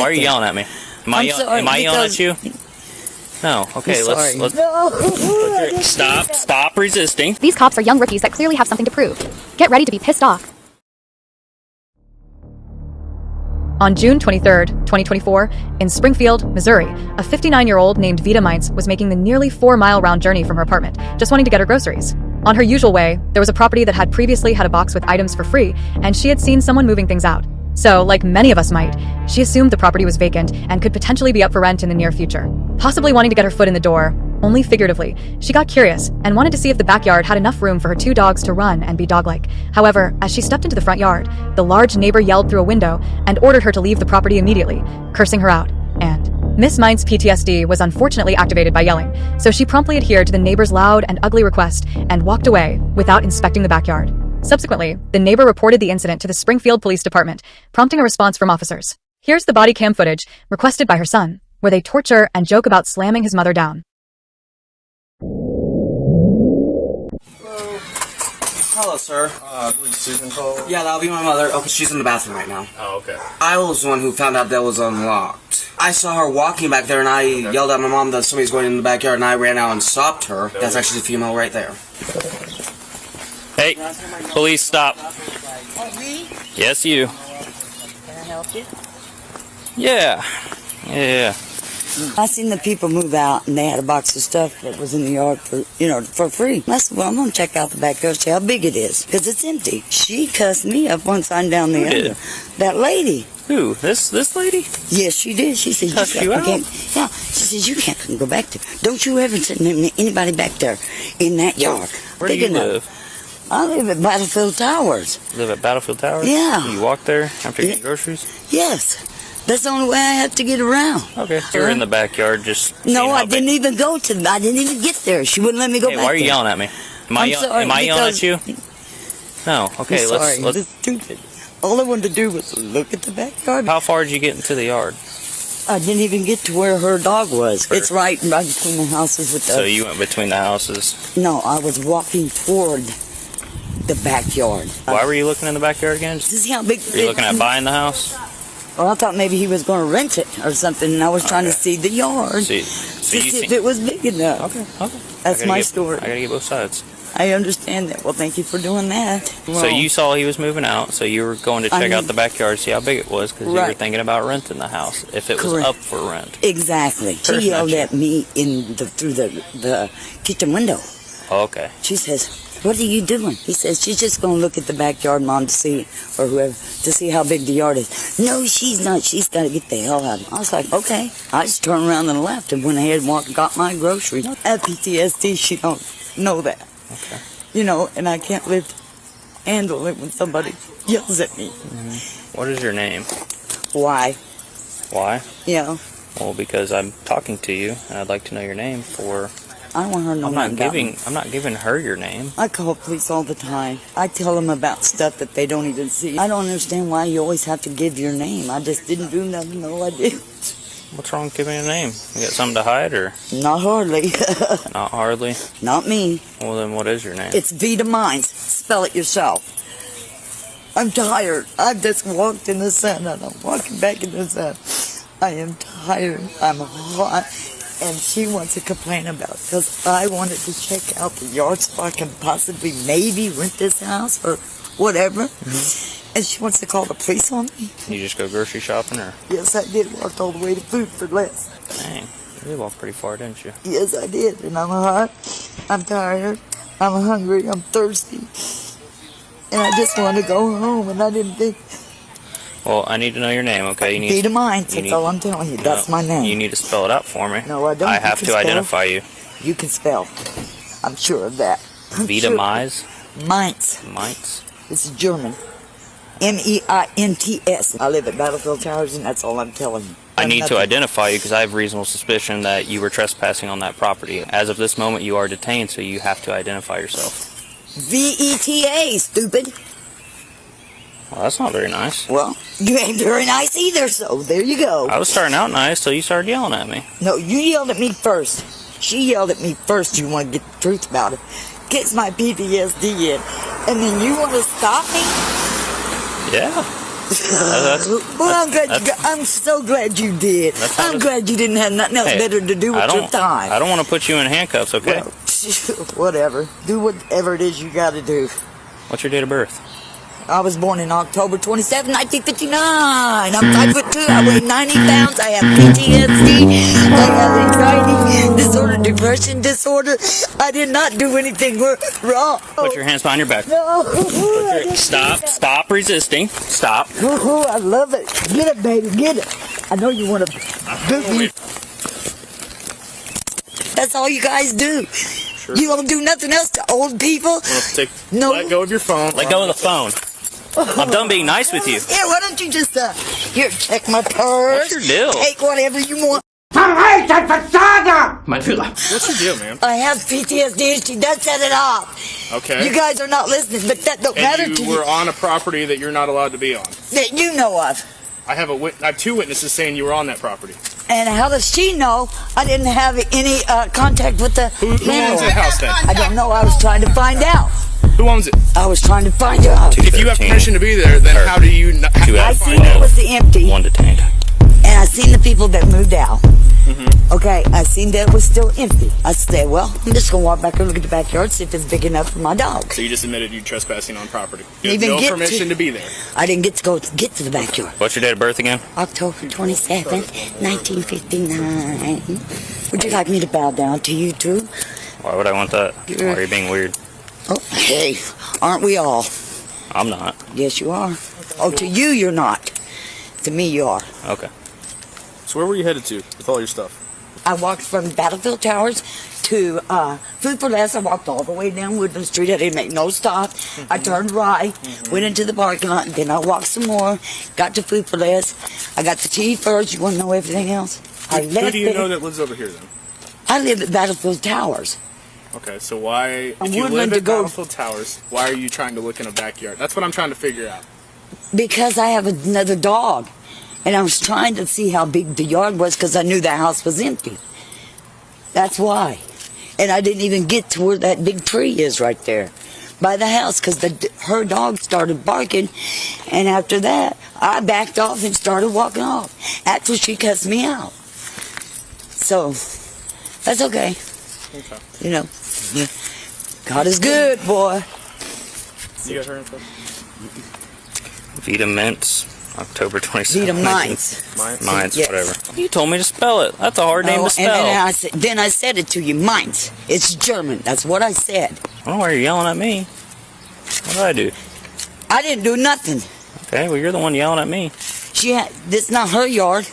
why are you yelling at me? Am I yelling at you? No. Okay, let's stop resisting. These cops are young rookies that clearly have something to prove. Get ready to be pissed off. On June 23rd, 2024, in Springfield, Missouri, a 59-year-old named Veta Meints was making the nearly 4-mile round journey from her apartment, just wanting to get her groceries. On her usual way, there was a property that had previously had a box with items for free, and she had seen someone moving things out. So, like many of us might, she assumed the property was vacant and could potentially be up for rent in the near future. Possibly wanting to get her foot in the door, only figuratively, she got curious and wanted to see if the backyard had enough room for her 2 dogs to run and be dog-like. However, as she stepped into the front yard, the large neighbor yelled through a window and ordered her to leave the property immediately, cursing her out. And Miss Meints' PTSD was unfortunately activated by yelling, so she promptly adhered to the neighbor's loud and ugly request and walked away without inspecting the backyard. Subsequently, the neighbor reported the incident to the Springfield Police Department, prompting a response from officers. Here's the body cam footage requested by her son, where they torture and joke about slamming his mother down. Hello, sir. Please, Susan call. Yeah, that'll be my mother. Okay, she's in the bathroom right now. Oh, okay. I was the one who found out that was unlocked. I saw her walking back there, and I yelled at my mom that somebody's going in the backyard, and I ran out and stopped her. That's actually the female right there. Hey, police, stop. Oh, me? Yes, you. Can I help you? Yeah. I seen the people move out, and they had a box of stuff that was in the yard for free. I said, well, I'm going to check out the backyard, see how big it is, because it's empty. She cussed me up one side and down the other. That lady. Who? This lady? Yes, she did. She said, cussed you out? Yeah. She said, you can't go back there. Don't you ever send anybody back there in that yard. Where do you live? I live at Battlefield Towers. Live at Battlefield Towers? Yeah. You walk there after you get groceries? Yes. That's the only way I have to get around. Okay. So you're in the backyard just... No, I didn't even go to... I didn't even get there. She wouldn't let me go back there. Why are you yelling at me? Am I yelling at you? No. Okay, let's... let's... Stupid. All I wanted to do was look at the backyard. How far did you get into the yard? I didn't even get to where her dog was. It's right between the houses with the... So you went between the houses? No, I was walking toward the backyard. Why were you looking in the backyard again? To see how big... Were you looking at buying the house? Well, I thought maybe he was going to rent it or something, and I was trying to see the yard to see if it was big enough. Okay. That's my story. I gotta get both sides. I understand that. Well, thank you for doing that. So you saw he was moving out, so you were going to check out the backyard, see how big it was, because you were thinking about renting the house, if it was up for rent. Exactly. She yelled at me through the kitchen window. Oh, okay. She says, what are you doing? He says, she's just going to look at the backyard, Mom, to see, or whoever, to see how big the yard is. No, she's not. She's got to get the hell out of it. I was like, okay. I just turned around and left and went ahead and got my groceries. At PTSD, she don't know that. Okay. And I can't handle it when somebody yells at me. Mm-hmm. What is your name? Why? Why? Yeah. Well, because I'm talking to you, and I'd like to know your name for... I don't want her to know I'm not giving her your name. I call police all the time. I tell them about stuff that they don't even see. I don't understand why you always have to give your name. I just didn't do nothing. No, I did. What's wrong with giving a name? You got something to hide, or? Not hardly. Not hardly? Not me. Well, then what is your name? It's Veta Meints. Spell it yourself. I'm tired. I've just walked in the sun, and I'm walking back in the sun. I am tired. I'm hot. And she wants to complain about it because I wanted to check out the yard so I can possibly maybe rent this house or whatever. Mm-hmm. And she wants to call the police on me. You just go grocery shopping, or? Yes, I did. Walked all the way to Food for Less. Dang, you did walk pretty far, didn't you? Yes, I did. And I'm hot. I'm tired. I'm hungry. I'm thirsty. And I just want to go home. And I didn't think... Well, I need to know your name, okay? Veta Meints, that's all I'm telling you. That's my name. You need to spell it out for me. No, I don't. I have to identify you. You can spell. I'm sure of that. Veta Meints? Meints. Meints? It's German. M-E-I-N-T-S. I live at Battlefield Towers, and that's all I'm telling you. I need to identify you because I have reasonable suspicion that you were trespassing on that property. As of this moment, you are detained, so you have to identify yourself. V-E-T-A, stupid. Well, that's not very nice. Well, you ain't very nice either, so there you go. I was starting out nice till you started yelling at me. No, you yelled at me first. She yelled at me first. You want to get the truth about it. Gets my PTSD in. And then you want to stop me? Yeah. Well, I'm so glad you did. I'm glad you didn't have nothing else better to do with your time. I don't want to put you in handcuffs, okay? Well, whatever. Do whatever it is you got to do. What's your date of birth? I was born in October 27, 1959. I'm 5'2". I weigh 90 pounds. I have PTSD. I have anxiety disorder, depression disorder. I did not do anything wrong. Put your hands behind your back. No. Stop resisting. Stop. Oh, I love it. Get it, baby. Get it. I know you want to boot me. That's all you guys do. Sure. You don't do nothing else to old people. Let go of your phone. Let go of the phone. I'm done being nice with you. Yeah, why don't you just, here, check my purse. What's your deal? Take whatever you want. Mein Führer. What's your deal, man? I have PTSD and she does set it off. Okay. You guys are not listening, but that don't matter to you. And you were on a property that you're not allowed to be on. That you know of. I have two witnesses saying you were on that property. And how does she know I didn't have any contact with the Who owns that house then? I don't know. I was trying to find out. Who owns it? I was trying to find out. If you have permission to be there, then how do you not I seen it was empty. One detained. And I seen the people that moved out. Okay, I seen that it was still empty. I said, well, I'm just going to walk back and look at the backyard, see if it's big enough for my dog. So you just admitted you trespassing on property. You Even have no get permission to be there. I didn't get to get to the backyard. What's your date of birth again? October 27th, 1959. Would you like me to bow down to you too? Why would I want that? Why are you being weird? Oh, hey, aren't we all? I'm not. Yes, you are. Oh, to you, you're not. To me, you are. Okay. So where were you headed to with all your stuff? I walked from Battlefield Towers to Food for Less. I walked all the way down Woodland Street. I didn't make no stop. I turned right, went into the parking lot, and then I walked some more, got to Food for Less. I got the tea first. You want to know everything else? Who do you know that lives over here then? I live at Battlefield Towers. Okay, so why, if you live at Battlefield Towers, why are you trying to look in a backyard? That's what I'm trying to figure out. Because I have another dog. And I was trying to see how big the yard was because I knew the house was empty. That's why. And I didn't even get to where that big tree is right there by the house because her dog started barking. And after that, I backed off and started walking off after she cussed me out. So, that's okay. Okay. You know, God is good, boy. You got her info? Veta Meints. October 27th. Veta Meints. Meints, Yes. whatever. You told me to spell it. That's a hard name to spell. And then I said it to you, Meints. It's German. That's what I said. I don't know why you're yelling at me. What did I do? I didn't do nothing. Okay, well, you're the one yelling at me. This is not her yard.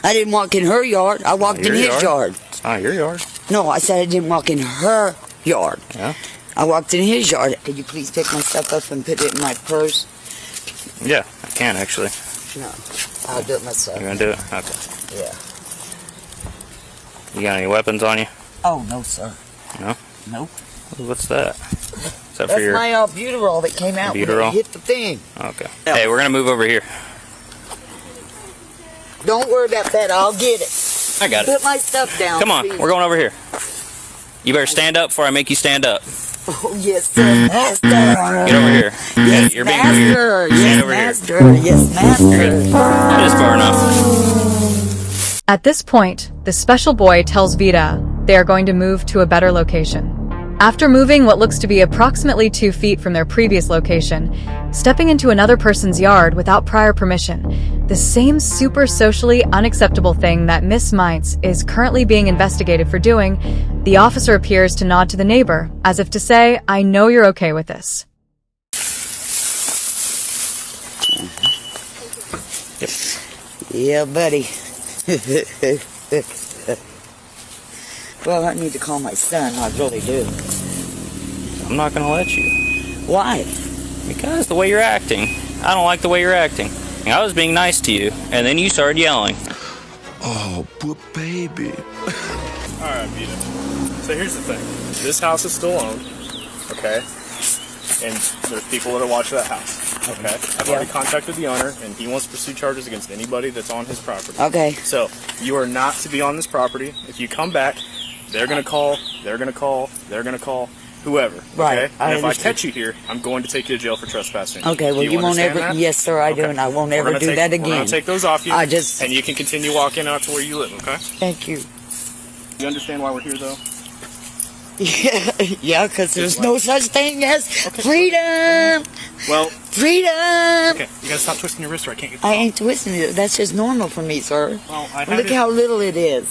I didn't walk in her yard. I walked in his yard. It's not your yard. No, I said I didn't walk in her yard. Yeah? I walked in his yard. Could you please pick my stuff up and put it in my purse? Yeah, I can actually. No, I'll do it myself. You gonna do it? Okay. Yeah. You got any weapons on you? Oh, no, sir. No? Nope. What's that? Is that That's for your my albuterol that came out when it Albuterol? hit the thing. Okay. Yeah. Hey, we're gonna move over here. Don't worry about that. I'll get it. I got it. Put my stuff down. Come on, please. we're going over here. You better stand up before I make you stand up. Oh, yes, sir. Master. Get over here. Yes, You're being master. weird. Yes, Stand over master. here. Yes, master. Just far enough. At this point, the special boy tells Vita they are going to move to a better location. After moving what looks to be approximately 2 feet from their previous location, stepping into another person's yard without prior permission, the same super socially unacceptable thing that Miss Meints is currently being investigated for doing, the officer appears to nod to the neighbor, as if to say, I know you're okay with this. Yeah, buddy. Well, I need to call my son. I really do. I'm not gonna let you. Why? Because the way you're acting. I don't like the way you're acting. I was being nice to you, and then you started yelling. Oh, poor baby. Alright, Vita. So here's the thing. This house is still owned, okay? And there's people that are watching that house, okay? I've already contacted the owner, and he wants to pursue charges against anybody that's on his property. Okay. So, you are not to be on this property. If you come back, they're gonna call, they're gonna call, they're gonna call, whoever. Right, Okay? I And if I understand. catch you here, I'm going to take you to jail for trespassing. Okay, well, Do you won't understand ever. that? Yes, sir, I do, Okay. and I won't We're ever gonna do take- that We're again. going to take those off you. I just- And you can continue walking out to where you live, okay? Thank you. You understand why we're here, though? Yeah, because there's no such thing as freedom. Well, Freedom. okay, you got to stop twisting your wrist or I can't get I ain't twisting it. That's just normal for me, sir. Well, I had Look it- how little it is.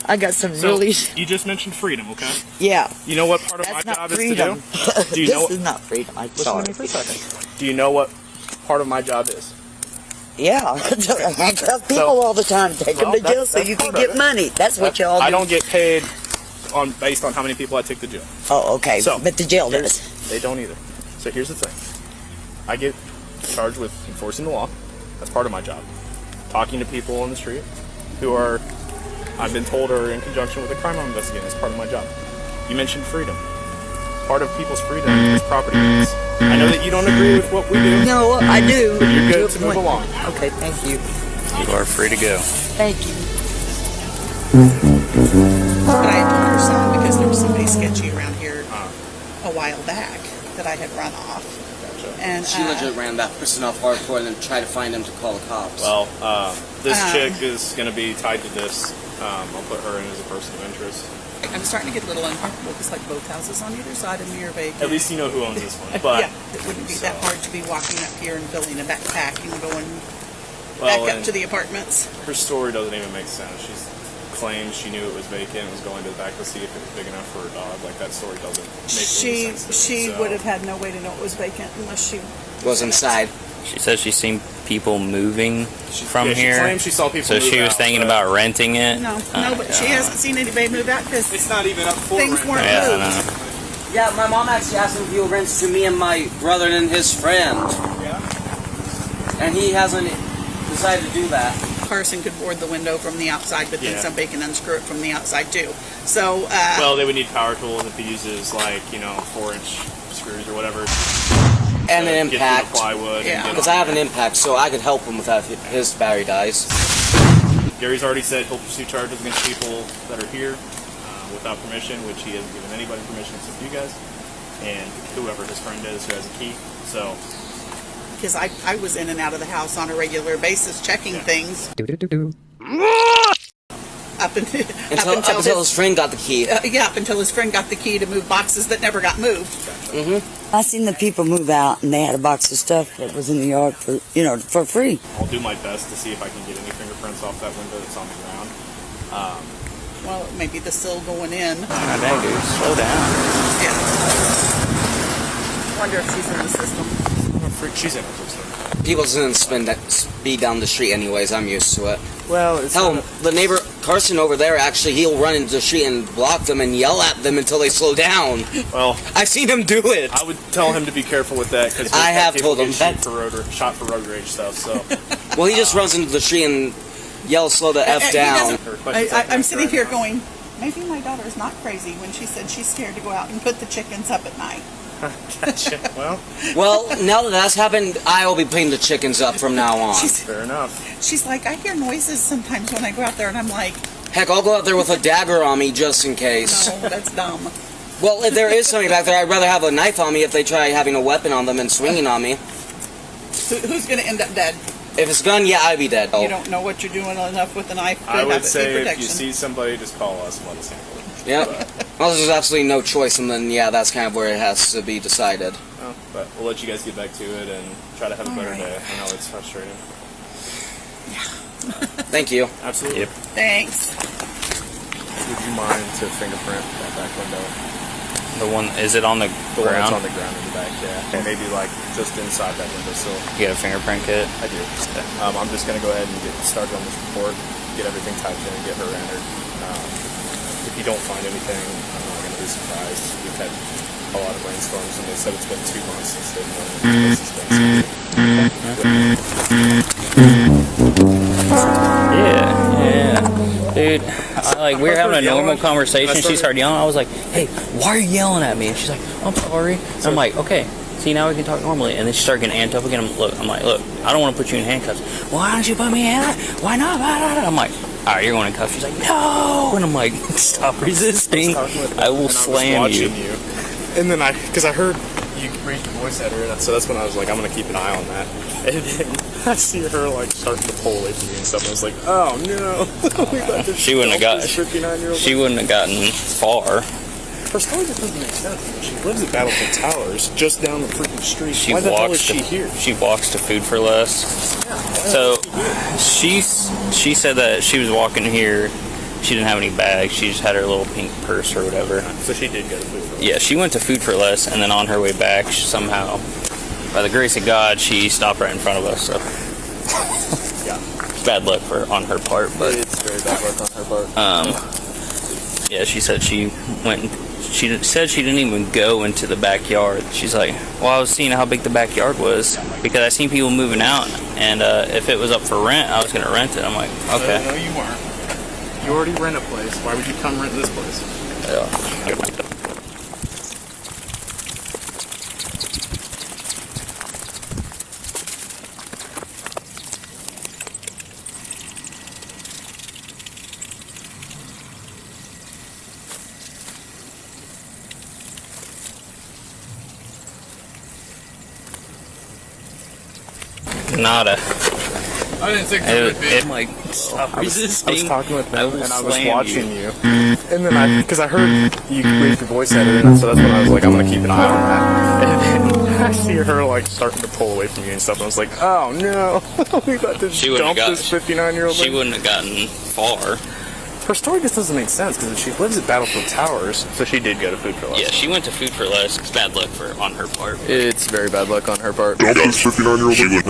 I got some So, really. you just mentioned freedom, okay? Yeah. You know what part of That's my not job freedom. is to do? Do you know? This is not freedom. I Listen sorry. to me for a second. Do you know what part of my job is? Yeah, handcuff people all the time. Take them Well, to jail that's- so that's you can part of get it. money. That's what y'all do. I don't get paid based on how many people I take to jail. Oh, okay. So, But the jail does. They don't either. So here's the thing. I get charged with enforcing the law. That's part of my job. Talking to people on the street who are, I've been told, are in conjunction with a crime I'm investigating. That's part of my job. You mentioned freedom. Part of people's freedom is property rights. I know that you don't agree with what we do. No, I do. But you're To good a to move point. along. Okay, thank you. You are free to go. Thank you. But I told her some because there was somebody sketchy around here a while back that I had run off. And She legit ran that person off hardcore and then tried to find him to call the cops. Well, this chick is going to be tied to this. I'll put her in as a person of interest. I'm starting to get a little uncomfortable because like both houses on either side of me are vacant. At least you know who owns this one. But yeah, it wouldn't be that hard to be walking up here and filling a backpack and going well, back up and to the apartments. her story doesn't even make sense. She claims she knew it was vacant and was going to the back to see if it was big enough for her dog. Like, that story doesn't make any sense to me, She so. would have had no way to know it was vacant unless she was inside. She says she's seen people moving from Yeah, here. She claims she saw people So move she was out, thinking but about renting it. no, Oh, but she God. hasn't seen anybody move out because It's not even up for things rent. weren't Yeah, I moved. know. Yeah, my mom actually asked him if he rents to me and my brother and his friend. Yeah. And he hasn't decided to do that. Person could board the window from the outside, but then Yeah. somebody can unscrew it from the outside too. So, Well, they would need power tools if he uses, like, 4-inch screws or whatever. And to an get through the impact. plywood. Yeah. Because I have an impact, so I could help him with that if his battery dies. Gary's already said he'll pursue charges against people that are here without permission, which he hasn't given anybody permission except you guys and whoever his friend is who has a key. So, because I was in and out of the house on a regular basis checking things up Until his friend got the key. up until his friend got the key to move boxes that never got moved. I seen the people move out and they had a box of stuff that was in the yard for, for free. I'll do my best to see if I can get any fingerprints off that window that's on the ground. Well, maybe the sill going in. God dang, dude, slow down. Yeah. Wonder if she's in the system. She's in it. People didn't speed down the street anyways. I'm used to it. Well, it's Hell, the neighbor Carson over there, actually, he'll run into the street and block them and yell at them until they slow down. well, I've seen him do it. I would tell him to be careful with that because I have told him shot for road rage stuff. So, Well, he just runs into the street and yells slow the F He down. doesn't- I'm sitting here going, maybe my daughter's not crazy when she said she's scared to go out and put the chickens up at night. Well, Well, now that that's happened, I'll be putting the chickens up from now on. fair enough. She's like, I hear noises sometimes when I go out there, and I'm like, Heck, I'll go out there with a dagger on me just in case. no, that's dumb. Well, if there is somebody back there, I'd rather have a knife on me if they try having a weapon on them and swinging on me. Who's going to end up dead? If it's a gun, yeah, I'd be dead. You don't know what you're doing enough with a knife to I have would it say be if protection. you see somebody, just call us and let us handle it. Yeah. Well, there's absolutely no choice, and then, yeah, that's kind of where it has to be decided. Oh, but we'll let you guys get back to it and try to have a better right. day. I know it's frustrating. Thank you. Absolutely. Yep. Thanks. Would you mind to fingerprint that back window? The one, is it on the The one that's ground? on the ground in the back, yeah. And maybe like just inside that window sill. You got a fingerprint kit? I do. I'm just going to go ahead and get started on this report, get everything typed in, get her entered. If you don't find anything, I'm not going to be surprised. We've had a lot of rainstorms, and they said it's been 2 months since they've known this has been. Yeah. Dude, we were having a normal conversation. She started yelling. I was like, hey, why are you yelling at me? And she's like, I'm sorry. And I'm like, okay. See, now we can talk normally. And then she started getting amped up again. I'm like, look, I don't want to put you in handcuffs. Why don't you put me in? Why not? I'm like, all right, you're going in cuffs. She's like, no. And I'm like, stop resisting. I will slam you. And then because I heard you raised your voice at her, and so that's when I was like, I'm gonna keep an eye on that. And then I see her like starting to pull away from me and stuff. And I was like, oh no, we got to She wouldn't have got. 59-year-old. She wouldn't have gotten far. Her story just doesn't make sense. She lives at Battlefield Towers, just down the freaking street. She Why the hell walks is she to here? She walks to Food for Less. So she said that she was walking here. She didn't have any bags. She just had her little pink purse or whatever. So she did go to Food for Less. Yeah, she went to Food for Less, and then on her way back, somehow, by the grace of God, she stopped right in front of us. So Yeah. bad luck on her part, but It's very bad luck on her part. yeah, she said she went. She said she didn't even go into the backyard. She's like, well, I was seeing how big the backyard was because I seen people moving out, and if it was up for rent, I was gonna rent it. I'm like, okay. No, you weren't. You already rent a place. Why would you come rent this place? Yeah. Nada. I didn't think It like stopped I was resisting. talking with them, and I was slam watching you. And then because I heard you raised your voice at her, and so that's when I was like, I'm gonna keep an eye on that. And then I see her like starting to pull away from you and stuff, and I was like, oh no, we got to She wouldn't dump have this got. 59-year-old. She wouldn't have gotten far. Her story just doesn't make sense because she lives at Battlefield Towers, so she did go to Food for Less. Yeah, she went to Food for Less. It's bad luck on her part. It's very bad luck on her part. Dump this 59-year-old in the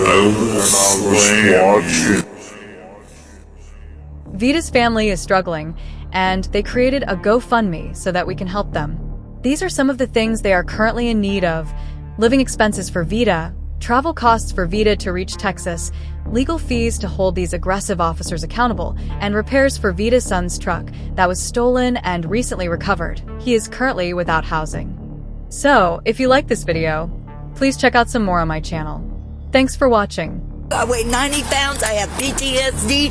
Vita's family is struggling, and they created a GoFundMe so that we can help them. These are some of the things they are currently in need of: living expenses for Vita, travel costs for Vita to reach Texas, legal fees to hold these aggressive officers accountable, and repairs for Vita's son's truck that was stolen and recently recovered. He is currently without housing. So, if you like this video, please check out some more on my channel. Thanks for watching. I weigh 90 pounds. I have PTSD.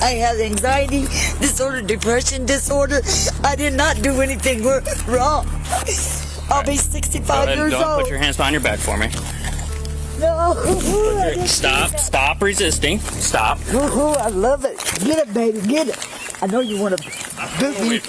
I have anxiety disorder, depression disorder. I did not do anything wrong. I'll be 65 years Don't old. put your hands behind your back for me. No. Stop resisting. Stop. I love it. Get it, baby. Get it. I know you want to boot me.